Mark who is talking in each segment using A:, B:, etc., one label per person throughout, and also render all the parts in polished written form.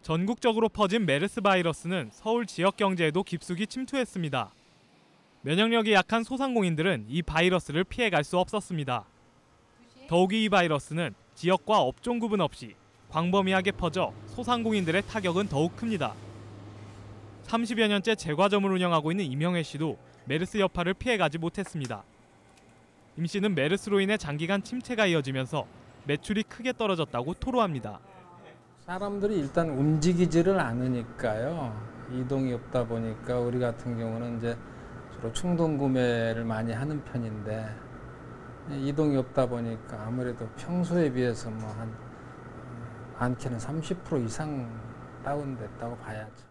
A: 전국적으로 퍼진 메르스 바이러스는 서울 지역 경제에도 깊숙이 침투했습니다. 면역력이 약한 소상공인들은 이 바이러스를 피해갈 수 없었습니다. 더욱이 이 바이러스는 지역과 업종 구분 없이 광범위하게 퍼져 소상공인들의 타격은 더욱 큽니다. 30여 년째 제과점을 운영하고 있는 임영애 씨도 메르스 여파를 피해가지 못했습니다. 임 씨는 메르스로 인해 장기간 침체가 이어지면서 매출이 크게 떨어졌다고 토로합니다.
B: 사람들이 일단 움직이지를 않으니까요. 이동이 없다 보니까 우리 같은 경우는 이제 주로 충동 구매를 많이 하는 편인데 이동이 없다 보니까 아무래도 평소에 비해서 뭐 한 많게는 30% 이상 다운됐다고 봐야죠.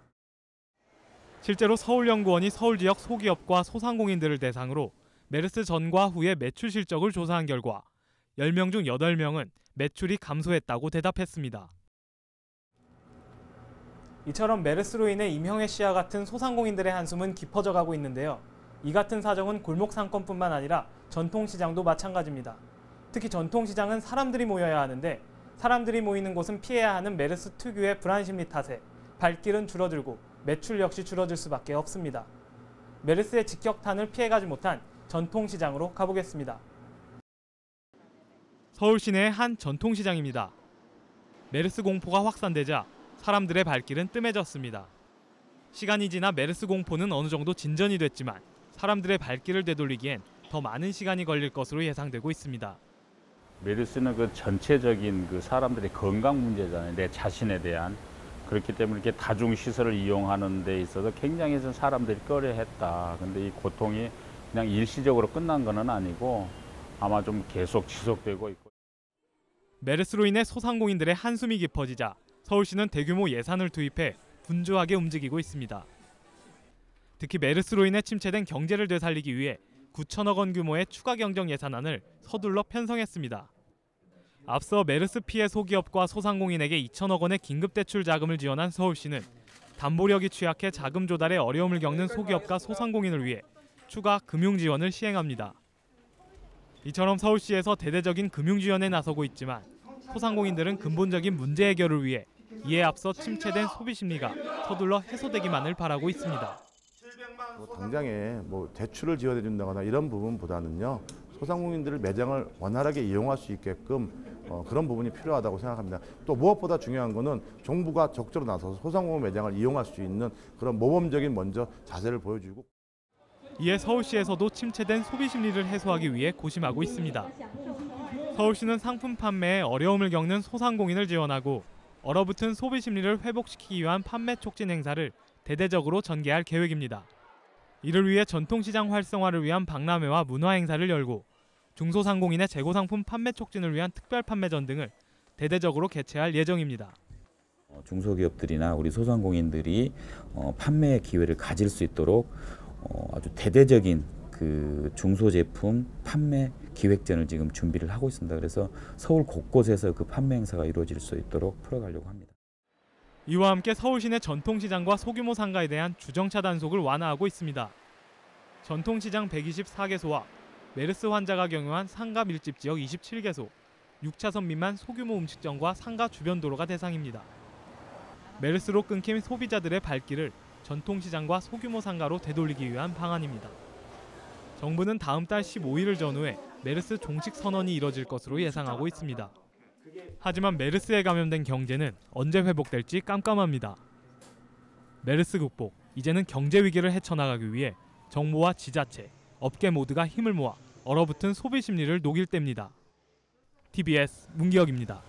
A: 실제로 서울연구원이 서울 지역 소기업과 소상공인들을 대상으로 메르스 전과 후의 매출 실적을 조사한 결과 10명 중 8명은 매출이 감소했다고 대답했습니다. 이처럼 메르스로 인해 임형애 씨와 같은 소상공인들의 한숨은 깊어져 가고 있는데요. 이 같은 사정은 골목 상권뿐만 아니라 전통시장도 마찬가지입니다. 특히 전통시장은 사람들이 모여야 하는데 사람들이 모이는 곳은 피해야 하는 메르스 특유의 불안 심리 탓에 발길은 줄어들고 매출 역시 줄어들 수밖에 없습니다. 메르스의 직격탄을 피해가지 못한 전통시장으로 가보겠습니다. 서울 시내의 한 전통시장입니다. 메르스 공포가 확산되자 사람들의 발길은 뜸해졌습니다. 시간이 지나 메르스 공포는 어느 정도 진전이 됐지만 사람들의 발길을 되돌리기엔 더 많은 시간이 걸릴 것으로 예상되고 있습니다.
C: 메르스는 그 전체적인 그 사람들의 건강 문제잖아요. 내 자신에 대한. 그렇기 때문에 이렇게 다중시설을 이용하는 데 있어서 굉장히 사람들이 꺼려했다. 근데 이 고통이 그냥 일시적으로 끝난 건 아니고 아마 좀 계속 지속되고 있고.
A: 메르스로 인해 소상공인들의 한숨이 깊어지자 서울시는 대규모 예산을 투입해 분주하게 움직이고 있습니다. 특히 메르스로 인해 침체된 경제를 되살리기 위해 9천억 원 규모의 추가 경정 예산안을 서둘러 편성했습니다. 앞서 메르스 피해 소기업과 소상공인에게 2천억 원의 긴급대출 자금을 지원한 서울시는 담보력이 취약해 자금 조달에 어려움을 겪는 소기업과 소상공인을 위해 추가 금융 지원을 시행합니다. 이처럼 서울시에서 대대적인 금융 지원에 나서고 있지만 소상공인들은 근본적인 문제 해결을 위해 이에 앞서 침체된 소비 심리가 서둘러 해소되기만을 바라고 있습니다.
D: 당장에 대출을 지원해 준다거나 이런 부분보다는요. 소상공인들을 매장을 원활하게 이용할 수 있게끔 그런 부분이 필요하다고 생각합니다. 또 무엇보다 중요한 거는 정부가 적극적으로 나서서 소상공인 매장을 이용할 수 있는 그런 모범적인 먼저 자세를 보여주고.
A: 이에 서울시에서도 침체된 소비 심리를 해소하기 위해 고심하고 있습니다. 서울시는 상품 판매에 어려움을 겪는 소상공인을 지원하고 얼어붙은 소비 심리를 회복시키기 위한 판매 촉진 행사를 대대적으로 전개할 계획입니다. 이를 위해 전통시장 활성화를 위한 박람회와 문화 행사를 열고 중소상공인의 재고상품 판매 촉진을 위한 특별 판매전 등을 대대적으로 개최할 예정입니다.
E: 중소기업들이나 우리 소상공인들이 판매 기회를 가질 수 있도록 아주 대대적인 그 중소제품 판매 기획전을 지금 준비를 하고 있습니다. 그래서 서울 곳곳에서 그 판매 행사가 이루어질 수 있도록 풀어가려고 합니다.
A: 이와 함께 서울시내 전통시장과 소규모 상가에 대한 주정차 단속을 완화하고 있습니다. 전통시장 124개소와 메르스 환자가 경유한 상가 밀집 지역 27개소, 6차선 미만 소규모 음식점과 상가 주변 도로가 대상입니다. 메르스로 끊긴 소비자들의 발길을 전통시장과 소규모 상가로 되돌리기 위한 방안입니다. 정부는 다음 달 15일을 전후해 메르스 종식 선언이 이뤄질 것으로 예상하고 있습니다. 하지만 메르스에 감염된 경제는 언제 회복될지 깜깜합니다. 메르스 극복, 이제는 경제 위기를 헤쳐나가기 위해 정부와 지자체, 업계 모두가 힘을 모아 얼어붙은 소비 심리를 녹일 때입니다. TBS 문기혁입니다.